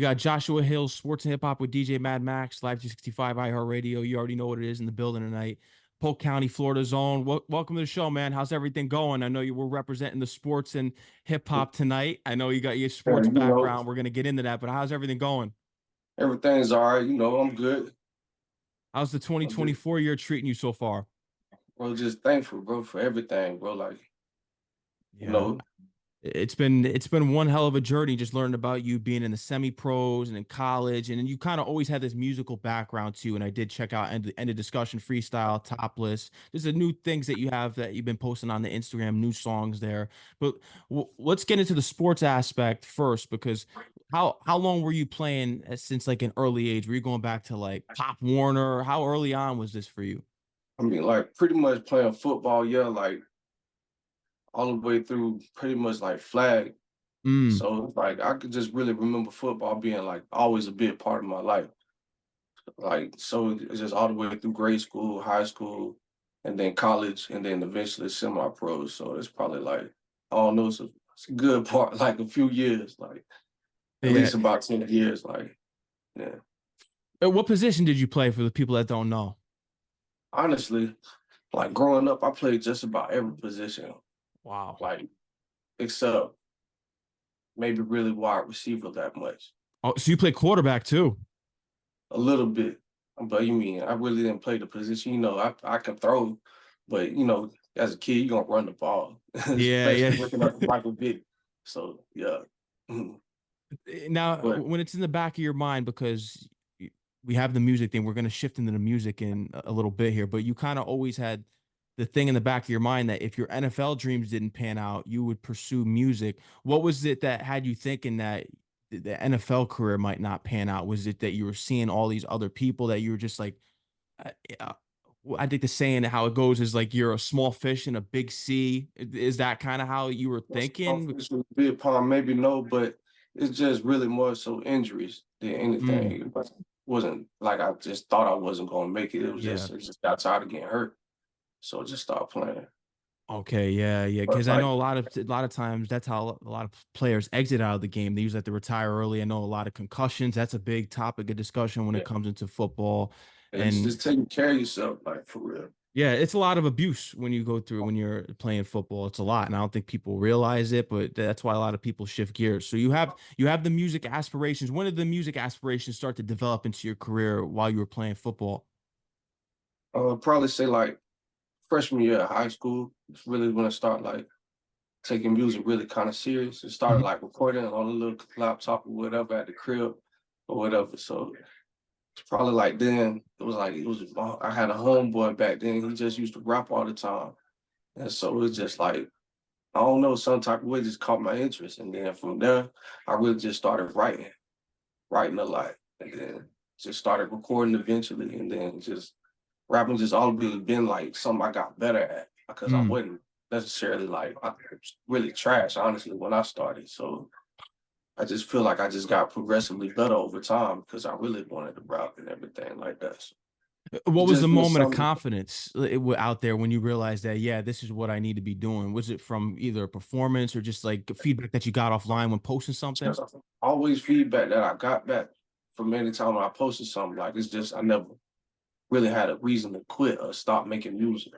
We got Joshua Hill, Sports and Hip Hop with DJ Mad Max, Live 365, iHeartRadio. You already know what it is in the building tonight. Polk County, Florida zone. Welcome to the show, man. How's everything going? I know you were representing the sports and hip hop tonight. I know you got your sports And, background. We're going to get into that, but how's everything going? everything's all right. I'm good. How's the I'm just, 2024 year treating you so far? bro, just thankful, bro, for everything, bro. Like, you Yeah, know, it's been one hell of a journey just learning about you being in the semi pros and in college, and then you kind of always had this musical background too. And I did check out end of discussion freestyle topless. There's the new things that you have that you've been posting on the Instagram, new songs there. But let's get into the sports aspect first, because how long were you playing since like an early age? Were you going back to like Pop Warner? How early on was this for you? I mean, like, pretty much playing football, yeah, like, all the way through pretty much like flag. Mm. So, like, I could just really remember football being like always a big part of my life. Like, so it's just all the way through grade school, high school, and then college, and then eventually semi-pro. So it's probably like, I don't know, it's a good part, like a few years, like at Yeah. least about 10 years, like, yeah. What position did you play for the people that don't know? Honestly, like growing up, I played just about every position, Wow. like except maybe really wide receiver that much. Oh, so you play quarterback too? A little bit. But you mean I really didn't play the position. I can throw, but as a kid, you're gonna run the ball, Yeah, especially yeah. looking at Michael Vick. So yeah. Now, But when it's in the back of your mind, because we have the music thing, we're going to shift into the music in a little bit here, but you kind of always had the thing in the back of your mind that if your NFL dreams didn't pan out, you would pursue music. What was it that had you thinking that the NFL career might not pan out? Was it that you were seeing all these other people that you were just like, uh, uh, I think the saying how it goes is like you're a small fish in a big sea. Is that kind of how you were thinking? unfortunately, big pond, maybe no, but it's just really more so injuries than Mm, anything. It wasn't like I just thought I wasn't gonna make it. It was yeah. just I just got tired of getting hurt. So I just stopped playing. Okay, yeah, yeah, But because I like know a lot of times that's how a lot of players exit out of the game. They usually have to retire early. I know a lot of concussions. That's a big topic of discussion when it yeah, comes into football. it's And just taking care of yourself, like for real. yeah, it's a lot of abuse when you go through when you're playing football. It's a lot, and I don't think people realize it, but that's why a lot of people shift gears. So you have the music aspirations. When did the music aspirations start to develop into your career while you were playing football? Probably say like freshman year of high school. It's really when I start like taking music really kind of serious. It started Mhm. like recording on a little laptop or whatever at the crib or whatever. So it's probably like then it was I had a homeboy back then. He just used to rap all the time, and so it was just like I don't know, some type of way just caught my interest, and then from there I really just started writing a lot, and then just started recording eventually, and then just rapping just always been like something I got better at because I Mm. wasn't necessarily like I was really trash, honestly, when I started. So I just feel like I just got progressively better over time because I really wanted to rap and everything like that. So What it was the just been moment of something. confidence out there when you realized that, yeah, this is what I need to be doing? Was it from either a performance or just like feedback that you got offline when posting something? Just always feedback that I got back from any time when I posted something. Like it's just I never really had a reason to quit or stop making music.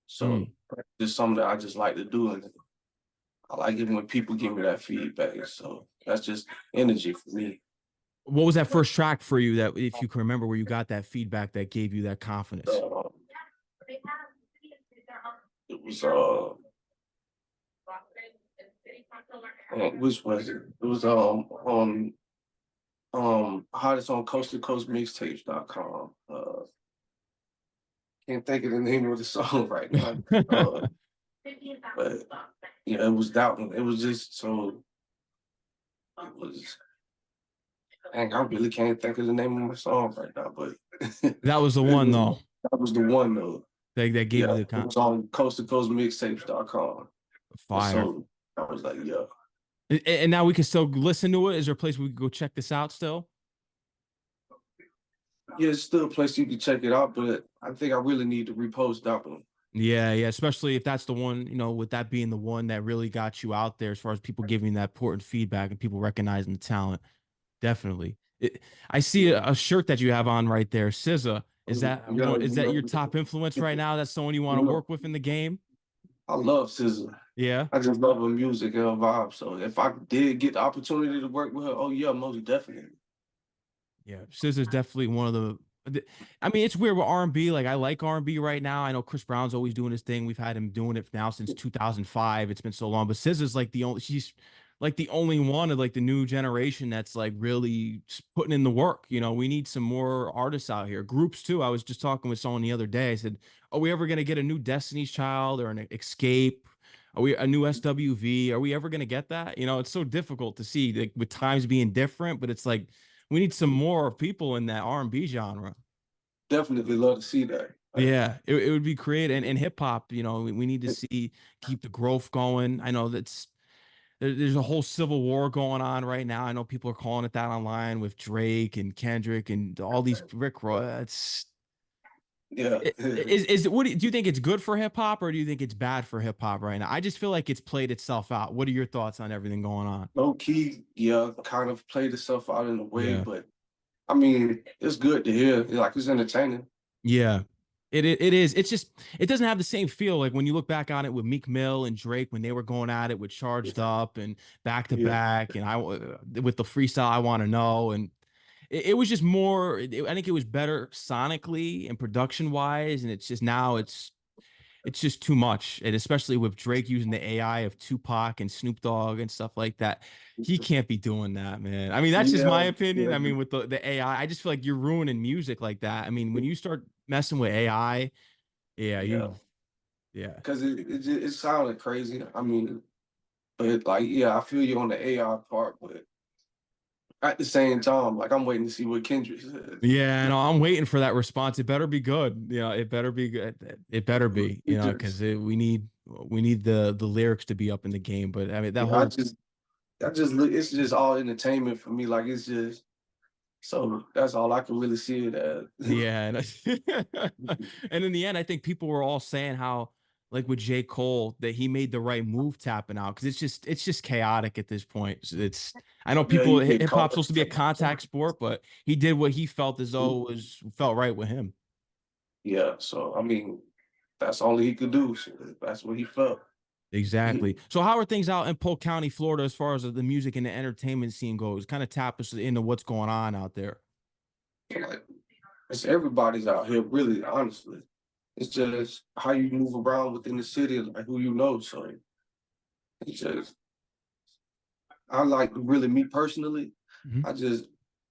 So Mm. just something that I just like to do, and I like it when people give me that feedback. So that's just energy for me. What was that first track for you that, if you can remember, where you got that feedback that gave you that confidence? Uh, it was which was it? It was on hottest on coast to coast mixtapes.com. Can't think of the name of the song right now. But yeah, it was that one. It was just so it was dang, I really can't think of the name of my song right now, but That was the one though. that was the one though. That gave you Yeah, the it was on coast to coast mixtapes.com. And fire. so I was like, yeah. And now we can still listen to it. Is there a place we can go check this out still? Yeah, it's still a place you can check it out, but I think I really need to repost that one. Yeah, yeah, especially if that's the one, with that being the one that really got you out there as far as people giving that important feedback and people recognizing the talent. Definitely. I see a shirt that you have on right there, SZA. Yeah, Is you that know, your top influence right now? That's someone you want you to know, work with in the game? I love SZA. Yeah. I just love her music and her vibe. So if I did get the opportunity to work with her, oh yeah, most definitely. Yeah, SZA's definitely one of I mean, it's weird with R&B. Like, I like R&B right now. I know Chris Brown's always doing his thing. We've had him doing it now since 2005. It's been so long, but SZA's like she's like the only one of like the new generation that's like really putting in the work. You know, we need some more artists out here. Groups too. I was just talking with someone the other day. I said, "Are we ever gonna get a new Destiny's Child or an Escape? Are we a new SWV? Are we ever gonna get that? You know, it's so difficult to see like with times being different, but it's like we need some more people in that R&B genre. Definitely love to see that. Like, Yeah, it would be creative and hip hop, you know, we need to see keep the growth going. I know there's a whole civil war going on right now. I know people are calling it that online with Drake and Kendrick and all these Rick Roy. yeah. Is it do you think it's good for hip hop or do you think it's bad for hip hop right now? I just feel like it's played itself out. What are your thoughts on everything going on? Low key, yeah, kind of played itself out in a way, Yeah. but I mean, it's good to hear. Like it's entertaining. Yeah. It is. It's just it doesn't have the same feel like when you look back on it with Meek Mill and Drake when they were going at it with Charged Up and Back to Yeah, Back and I with the freestyle I Want to Know and it was just more I think it was better sonically and production wise and it's just now it's just too much. And especially with Drake using the AI of Tupac and Snoop Dogg and stuff like that. He can't be doing that, man. I mean, that's just yeah, my opinion. yeah, I mean, with the AI, I just feel like you're ruining music like that. I mean, when you start messing with AI, yeah, yeah. yeah. Because it sounded crazy. I mean, but like, yeah, I feel you on the AI part, but at the same time, like I'm waiting to see what Kendrick says. Yeah, and I'm waiting for that response. It better be good. Yeah, it better be good. It better be, It because just, we need the lyrics to be up in the game. But I mean, that yeah, whole I just look. It's just all entertainment for me. Like it's just so that's all I can really see it as. Yeah, and, and in the end, I think people were all saying how, like with J. Cole, that he made the right move tapping out because it's just chaotic at this point. So it's I know Yeah, people you get hip hop's caught. supposed to be a contact sport, but he did what he felt as though was felt right with him. Yeah, so I mean, that's all he could do. So that's what he felt. Exactly. So how are things out in Polk County, Florida, as far as the music and the entertainment scene goes? Kind of tap us into what's going on out there. Like it's everybody's out here, really, honestly. It's just how you move around within the city, like who you know. So it's just I like really me personally. Mhm. I just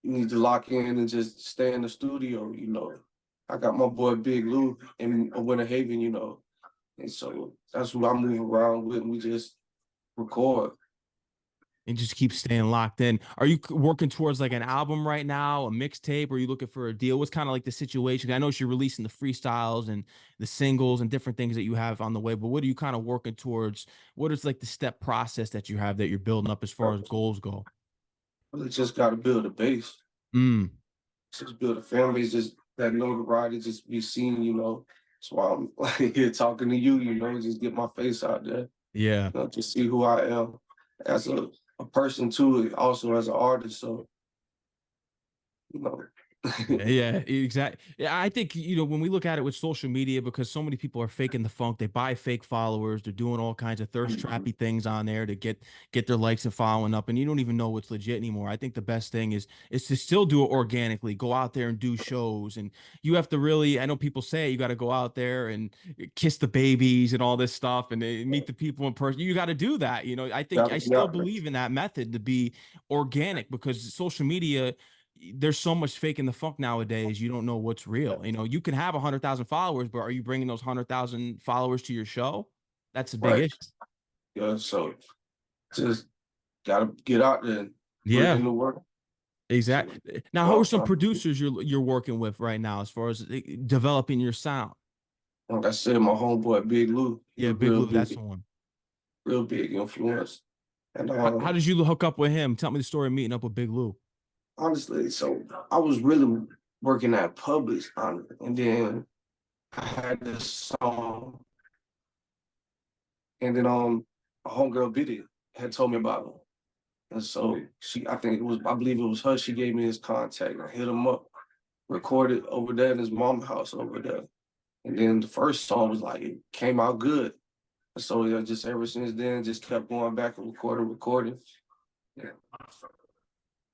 need to lock in and just stay in the studio. I got my boy Big Lou in Winter Haven. And so that's who I move around with. And we just record. And just keep staying locked in. Are you working towards like an album right now, a mixtape? Or are you looking for a deal? What's kind of like the situation? I know you're releasing the freestyles and the singles and different things that you have on the way, but what are you kind of working towards? What is like the step process that you have that you're building up as far as goals go? Really just got to build a base. Mm, Just build a family. Just that notoriety, just be seen. That's why I'm like here talking to you. Just get my face out there. yeah. Just see who I am as a person too, also as an artist. So you know, Yeah, exactly. Yeah, I think, when we look at it with social media, because so many people are faking the funk, they buy fake followers, they're doing all kinds of thirst trappy things on there to get their likes and following up, and you don't even know what's legit anymore. I think the best thing is to still do it organically, go out there and do shows, and you have to really, I know people say you got to go out there and kiss the babies and all this stuff and meet the people in person. You got to do that. I think gotta I be still out there. believe in that method to be organic because social media there's so much fake in the funk nowadays. You don't know what's real. You can have 100,000 followers, but are you bringing those 100,000 followers to your show? That's a big Right. issue. Yeah. So just gotta get out there and put Yeah, in the work. So exactly. Now, who are well, some producers you're working with right now as far as developing your sound? like I said, my homeboy Big Lou, he Yeah, a Big Lou, that's the one. real big influence. And How did you hook up with him? Tell me the story of meeting up with Big Lou. honestly, so I was really working at Publix, honestly, and then I had this song, and then a homegirl Biddy had told me about him. And so I think I believe it was her. She gave me his contact. I hit him up, recorded over there in his mom's house over there. And then the first song was like, it came out good. So yeah, just ever since then, just kept going back and recording. Yeah,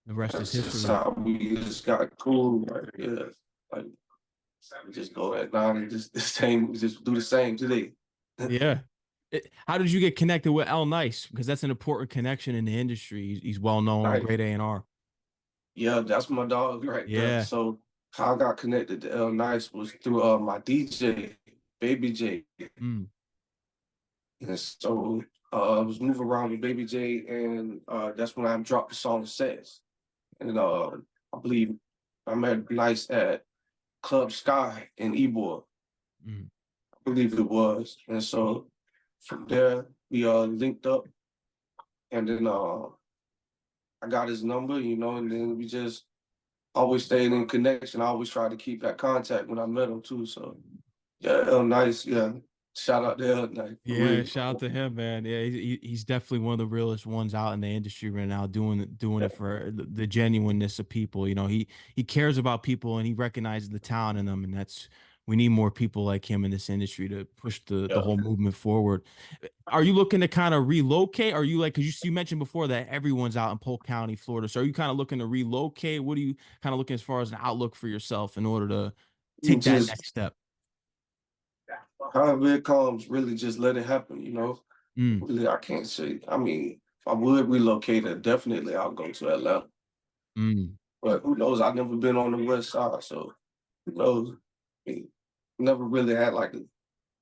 The rest is that's just history. how we just got cool. Like, yeah, like we just go at nine and just the same, just do the same today. Yeah. How did you get connected with L Nice? Because that's an important connection in the industry. He's well known, Like, great A&R. yeah, that's my dog right there. Yeah. So how I got connected to L Nice was through my DJ, Baby J. Mm, And so I was moving around with Baby J, and that's when I dropped the song Says. And I believe I met Nice at Club Sky in Ybor, mm. I believe it was. And so from there, we linked up, and then I got his number, and then we just always stayed in connection. I always tried to keep that contact when I met him too. So yeah, Nice, yeah. Shout out to Nice for Yeah, real. shout out to him, man. Yeah, he's definitely one of the realest ones out in the industry right now, doing Yeah, it for the genuineness of people. You know, he cares about people and he recognizes the talent in them, and that's we need more people like him in this industry to push the yeah. whole movement forward. Are you looking to kind of relocate? Are you like because you mentioned before that everyone's out in Polk County, Florida? So are you kind of looking to relocate? What are you kind of looking as far as an outlook for yourself in order to You take that just next step? however it comes, really just let it happen. Mm, Really, I can't say. I mean, if I would relocate it, definitely I'll go to Atlanta. mm. But who knows? I've never been on the West Side, so who knows? I mean, never really had like a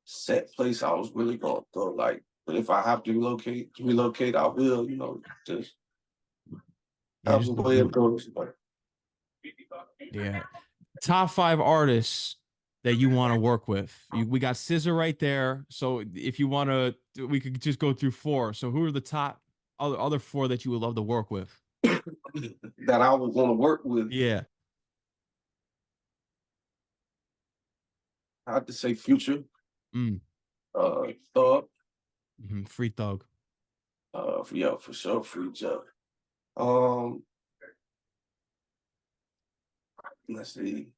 set place I was really going to go. Like, but if I have to relocate, I will. Just Yeah, have a just way do of it. going. Yeah. Top five artists that you want to work with. We got Scissor right there. So if you want to, we could just go through four. So who are the top other four that you would love to work with? That I would want to work with. Yeah. I have to say Future, Mm. Thug, Free Thug. yeah, for sure, Free Jug. Um, let's see.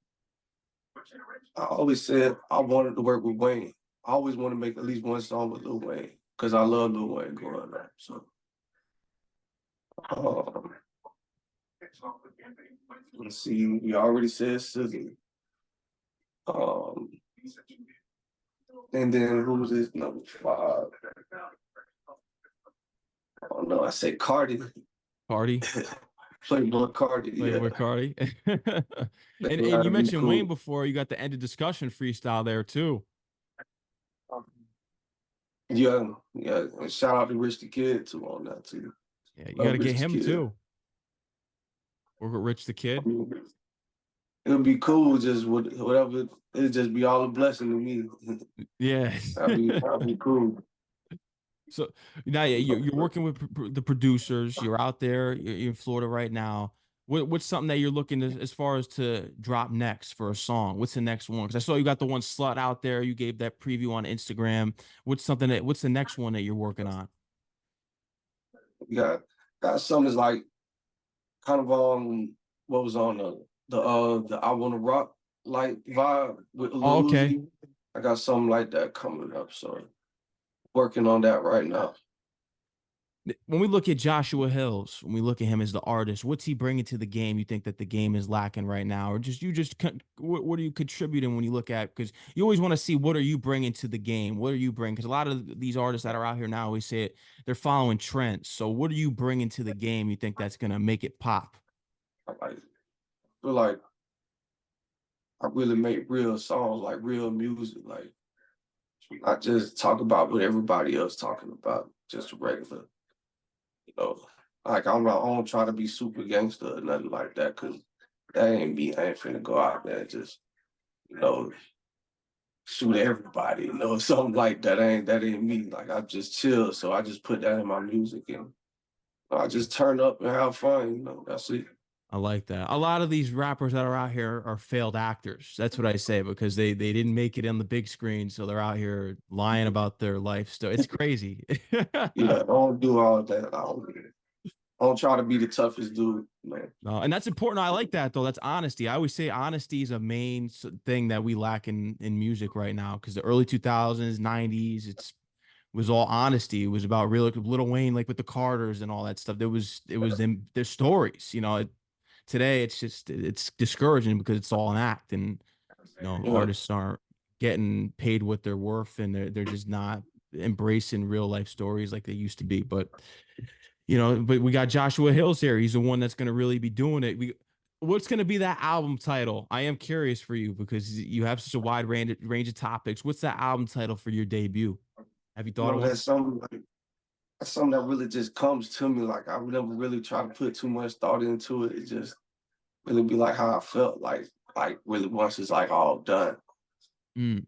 I always said I wanted to work with Wayne. I always want to make at least one song with Lil Wayne because I love Lil Wayne growing up. So, um, let's see. We already said SZA. Um, and then who was this number five? I don't know. I said Cardi, Cardi. Playboy Cardi. Playboy Yeah, Cardi. And you that'd be mentioned Wayne cool. before. You got the end of discussion freestyle there too. Yeah, yeah. And shout out to Rich the Kid too on that too. Yeah, you got Love to get Rich the him Kid. too. Work with Rich the I Kid. mean, it'll be cool. Just whatever. It'll just be all a blessing to me. Yeah. That'd be cool. So now yeah, you're working with the producers. You're out there. You're in Florida right now. What's something that you're looking to, as far as to drop next for a song? What's the next one? Because I saw you got the one Slut out there. You gave that preview on Instagram. What's the next one that you're working on? Got something that's like kind of what was on the I Wanna Rock like vibe with Oh, Lil okay. Uzi. I got something like that coming up. So working on that right now. When we look at Joshua Hills, when we look at him as the artist, what's he bringing to the game? You think that the game is lacking right now, or what are you contributing when you look at? Because you always want to see what are you bringing to the game? What are you bringing? Because a lot of these artists that are out here now always say it, they're following trends. So what are you bringing to the game? You think that's gonna make it pop? Feel like I really make real songs, like real music, like not just talk about what everybody else talking about, just regular, you know. Like I don't try to be super gangster or nothing like that, cause that ain't me. I ain't finna go out there and just, you know, shoot everybody, something like that. Ain't me. Like I just chill, so I just put that in my music and I just turn up and have fun. That's it. I like that. A lot of these rappers that are out here are failed actors. That's what I say because they didn't make it on the big screen, so they're out here lying about their life. So it's crazy. Yeah, I don't do all that. I don't do it. I don't try to be the toughest dude, man. No, and that's important. I like that though. That's honesty. I always say honesty is a main thing that we lack in music right now because the early 2000s, 90s, it's was all honesty. It was about real Little Wayne, like with the Carters and all that stuff. It was them their stories. Today it's discouraging because it's all an act, and Yeah, artists aren't getting paid what they're worth, and they're just not embracing real life stories like they used to be. But we got Joshua Hills here. He's the one that's going to really be doing it. What's going to be that album title? I am curious for you because you have such a wide range of topics. What's that album title for your debut? Have you thought of one? that's something that really just comes to me. Like I would never really try to put too much thought into it. It just really be like how I felt like really once it's like all done. Mm.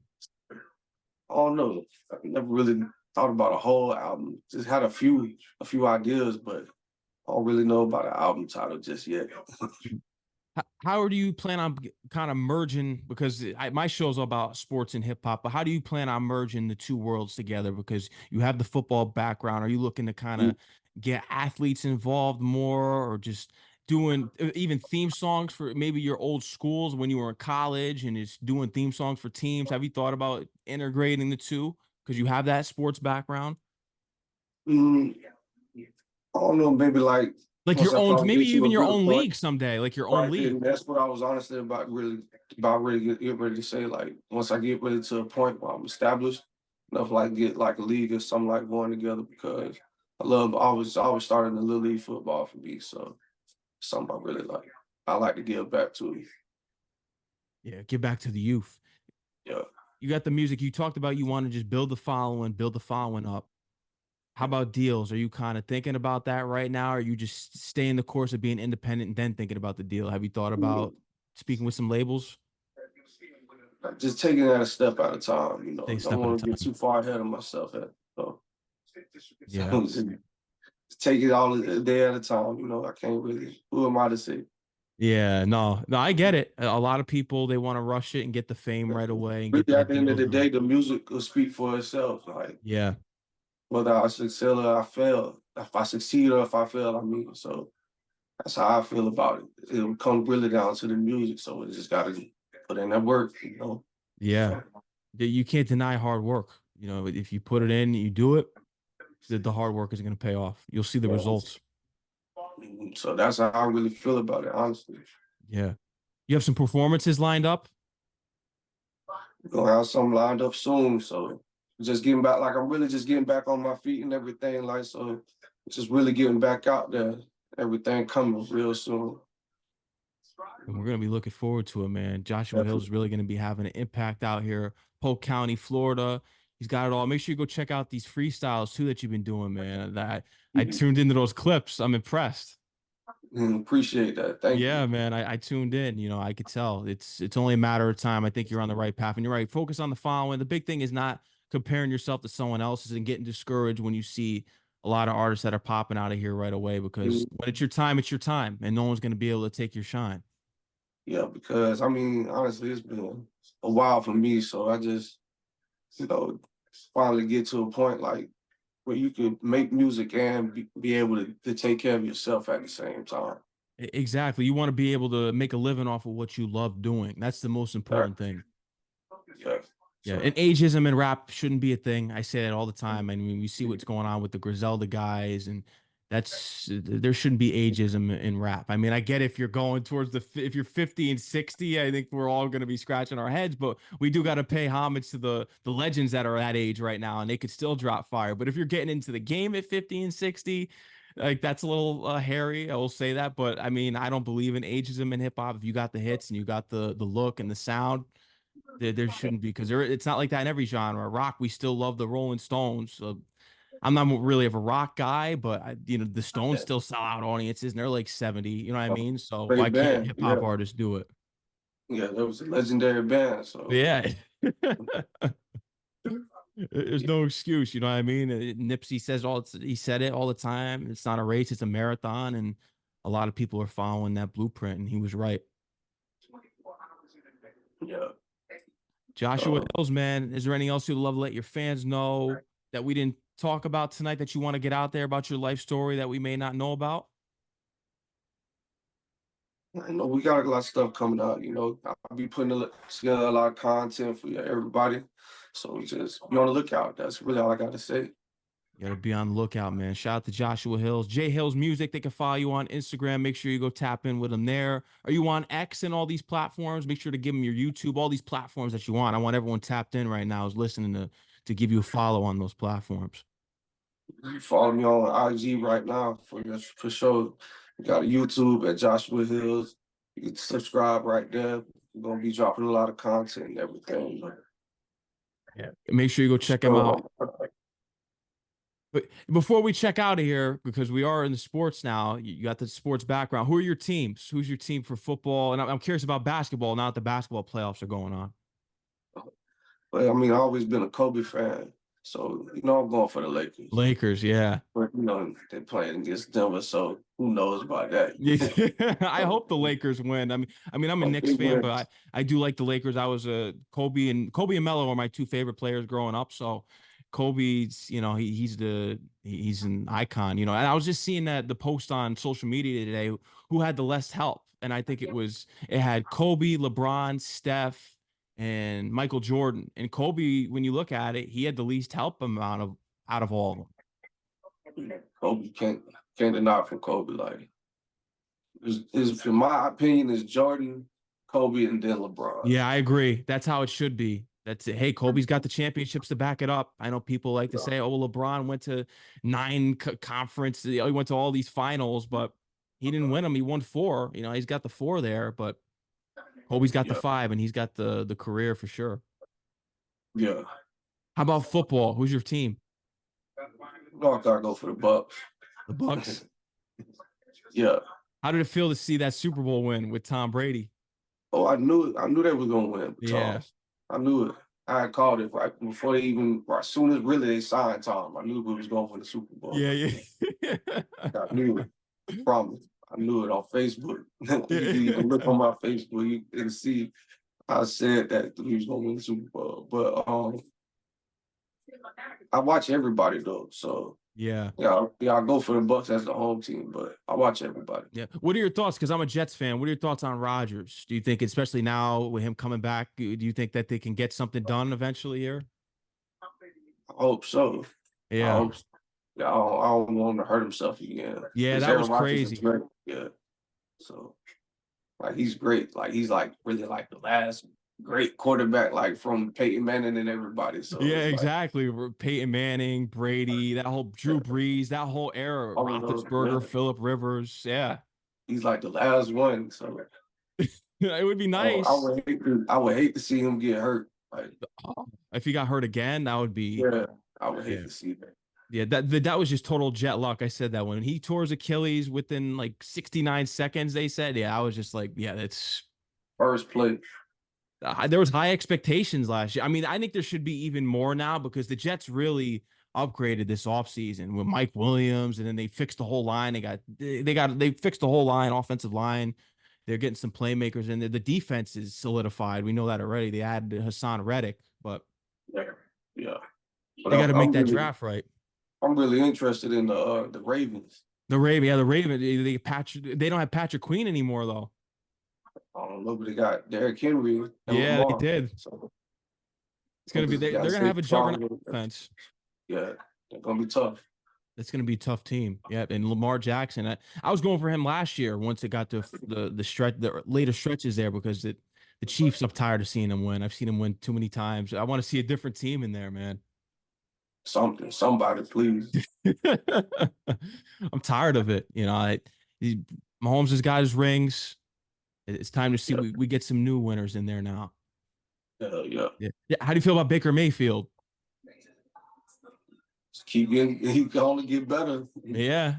I don't know. I never really thought about a whole album. Just had a few ideas, but I don't really know about an album title just yet. How do you plan on kind of merging? Because my show's all about sports and hip hop, but how do you plan on merging the two worlds together? Because you have the football background. Are you looking to kind of get athletes involved more, or just doing even theme songs for maybe your old schools when you were in college and just doing theme songs for teams? Have you thought about integrating the two? Because you have that sports background, Mm, I don't know, maybe like like once your I own, probably maybe get to even a your good own point, league someday, like your own right? league. And that's what I was honestly about really get ready to say. Like once I get ready to a point where I'm established enough, like get like a league or something like going together because I love always starting the little league football for me. So something I really like. I like to give back to. Yeah, give back to the youth. Yeah. You got the music. You talked about you want to just build the following up. How about deals? Are you kind of thinking about that right now? Or are you just staying the course of being independent and then thinking about the deal? Have you thought about speaking with some labels? Like, just taking that a step at a time, Take a don't step at a want to get time. too far ahead of myself. So, Yeah. just take it all a day at a time. I can't really. Who am I to say? Yeah, no, I get it. A lot of people they want to rush it and get the fame right away and get Really, that at the end of deal the done. day, the music will speak for itself. Like Yeah, whether I succeed or I fail, if I succeed or if I fail, so that's how I feel about it. It'll come really down to the music. So it just got to put in that work. yeah. So, You can't deny hard work. If you put it in, you do it, the hard work is going to pay off. You'll see the yeah. results. So that's how I really feel about it, honestly. Yeah. You have some performances lined up? We're gonna have something lined up soon. So just getting back, like I'm really just getting back on my feet and everything. Like so, just really getting back out there. Everything coming real soon. And we're going to be looking forward to it, man. Joshua Hill is Definitely. really going to be having an impact out here, Polk County, Florida. He's got it all. Make sure you go check out these freestyles too that you've been doing, man. That I tuned into those clips. I'm impressed. Appreciate that. Thank Yeah, you. man. I tuned in. I could tell. It's only a matter of time. I think you're on the right path. And you're right. Focus on the following. The big thing is not comparing yourself to someone else's and getting discouraged when you see a lot of artists that are popping out of here right away because Mm, when it's your time, and no one's going to be able to take your shine. Yeah, because honestly, it's been a while for me. So I just, you know, finally get to a point like where you could make music and be able to take care of yourself at the same time. Exactly. You want to be able to make a living off of what you love doing. That's the most Right. important thing. Yeah. Yeah. And So ageism in rap shouldn't be a thing. I say that all the time. I mean, we see what's going on with the Griselda guys, and there shouldn't be ageism in rap. I mean, I get if you're going towards if you're 50 and 60, I think we're all going to be scratching our heads, but we do got to pay homage to the legends that are that age right now, and they could still drop fire. But if you're getting into the game at 50 and 60, like that's a little hairy. I will say that, but I mean, I don't believe in ageism in hip hop. If you got the hits and you got the look and the sound, there shouldn't be because it's not like that in every genre. Rock, we still love the Rolling Stones. I'm not really of a rock guy, but the Stones yeah, still sell out audiences, and they're like 70. You know what I mean? So great why can't band. hip Yeah. hop artists do it? Yeah, that was a legendary band. So Yeah. There's no excuse, you know what I mean? Nipsey says he said it all the time. It's not a race, it's a marathon, and a lot of people are following that blueprint, and he was right. yeah. Joshua So Hills, man, is there anything else you'd love to let your fans know that we didn't talk about tonight that you want to get out there about your life story that we may not know about? I know we got a lot of stuff coming out. I'll be putting together a lot of content for everybody. So just be on the lookout. That's really all I got to say. You gotta be on the lookout, man. Shout out to Joshua Hills, J Hills Music. They can follow you on Instagram. Make sure you go tap in with them there. Are you on X and all these platforms? Make sure to give them your YouTube, all these platforms that you want. I want everyone tapped in right now, is listening to give you a follow on those platforms. You follow me on IG right now for sure. We got a YouTube at Joshua Hills. You can subscribe right there. We're gonna be dropping a lot of content and everything. Yeah. Make sure you go check them out. So, But before we check out of here, because we are in the sports now, you got the sports background. Who are your teams? Who's your team for football? And I'm curious about basketball. Now that the basketball playoffs are going on. but I mean, I've always been a Kobe fan, so I'm going for the Lakers. Lakers, yeah. But they're playing against Denver, so who knows about that? I hope the Lakers win. I mean, I'm a Knicks fan, but I do like the Lakers. I was a Kobe and Melo are my two favorite players growing up. So Kobe's, he's an icon, And I was just seeing that the post on social media today, who had the less help, and I think it had Kobe, LeBron, Steph, and Michael Jordan. And Kobe, when you look at it, he had the least help amount of out of all of them. Kobe can't deny from Kobe. Like, in my opinion, is Jordan, Kobe, and then LeBron. Yeah, I agree. That's how it should be. That's it. Hey, Kobe's got the championships to back it up. I know people like to say, "Oh, well, LeBron went to 9 conference. He went to all these finals, but he didn't win them. He won 4. He's got the 4 there, but Kobe's got the 5, and he's got the career for sure." Yeah. How about football? Who's your team? No, I gotta go for the Bucks. The Bucks. Yeah. How did it feel to see that Super Bowl win with Tom Brady? Oh, I knew it. I knew they were gonna win. Yeah. Tom. I knew it. I had called it right before as soon as really they signed Tom. I knew we was going for the Super Bowl. Yeah. I knew it. I promise. I knew it on Facebook. You can look on my Facebook, you can see I said that we was gonna win the Super Bowl. But I watch everybody though. So Yeah. I go for the Bucks as the home team, but I watch everybody. Yeah. What are your thoughts? Because I'm a Jets fan. What are your thoughts on Rodgers? Do you think, especially now with him coming back, do you think that they can get something done eventually here? I hope so. Yeah. I hope so. Yeah, I don't want him to hurt himself again. Yeah, that was crazy. Yeah. So, like, he's great. Like, he's like really like the last great quarterback, like from Peyton Manning and everybody. So yeah, exactly. Peyton Manning, Brady, that whole Drew Brees, that whole era, Roethlisberger, Phillip Rivers. Yeah, he's like the last one. So it would be nice. I would hate to see him get hurt. Like, if he got hurt again, that would be. Yeah, I would hate to see that. Yeah, that was just total jet luck. I said that when he tore his Achilles within like 69 seconds, they said, yeah, I was just like, yeah, that's first play. There was high expectations last year. I mean, I think there should be even more now because the Jets really upgraded this offseason with Mike Williams, and then they fixed the whole line. They fixed the whole line, offensive line. They're getting some playmakers in there. The defense is solidified. We know that already. They added Hassan Reddick, but yeah. They got to make that draft right. I'm really interested in the Ravens. The Ravens. They don't have Patrick Queen anymore though. I don't know, but they got Derrick Henry. Yeah, Lamar, they did. So it's gonna be they're gonna have a juggernaut defense. Yeah, they're gonna be tough. It's gonna be a tough team. Yeah, and Lamar Jackson. I was going for him last year once it got to the later stretches there because the Chiefs. I'm tired of seeing him win. I've seen him win too many times. I want to see a different team in there, man. Somebody, please. I'm tired of it. Mahomes has got his rings. It's time to see we get some new winners in there now. Yeah. How do you feel about Baker Mayfield? Just keep getting. He can only get better. Yeah.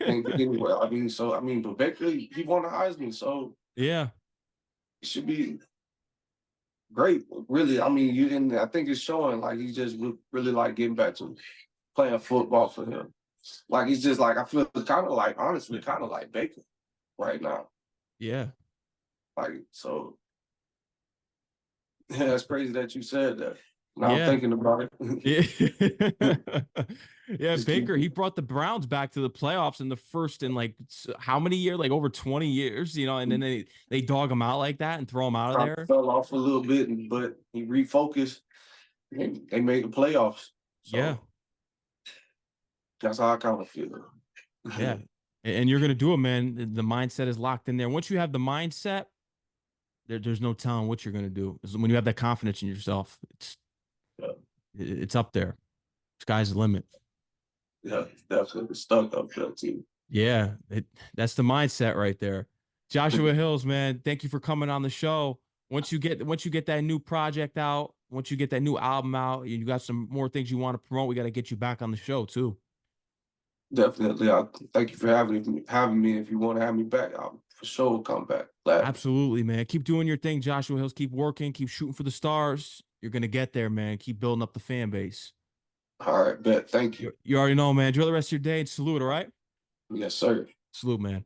Anyway, but Baker, he won the Heisman, so yeah, it should be great. Really, I think it's showing like he's just really like getting back to playing football for him. Like he's just like I feel kind of like honestly kind of like Baker right now. Yeah. Like so. Yeah, it's crazy that you said that. Now I'm Yeah. thinking about Yeah. it. Yeah, Just keep Baker, he brought the Browns back to the playoffs in the first in like how many years? Like over 20 years, you know, and then they dog him out like that and throw him out of probably there. fell off a little bit, but he refocused. And they made the playoffs. Yeah. So that's how I kind of feel. Yeah. And you're gonna do it, man. The mindset is locked in there. Once you have the mindset, there's no telling what you're gonna do. When you have that confidence in yourself, Yeah, it's up there. Sky's the limit. yeah, definitely stuck up there too. Yeah, that's the mindset right there. Joshua Hills, man, thank you for coming on the show. Once you get that new project out, once you get that new album out, you got some more things you want to promote, we got to get you back on the show too. Definitely. I thank you for having me. If you want to have me back, I'll for sure come back. Gladly. Absolutely, man. Keep doing your thing, Joshua Hills. Keep working, keep shooting for the stars. You're gonna get there, man. Keep building up the fan base. All right, bet. Thank you. You already know, man. Enjoy the rest of your day and salute, all right? Yes, sir. Salute, man.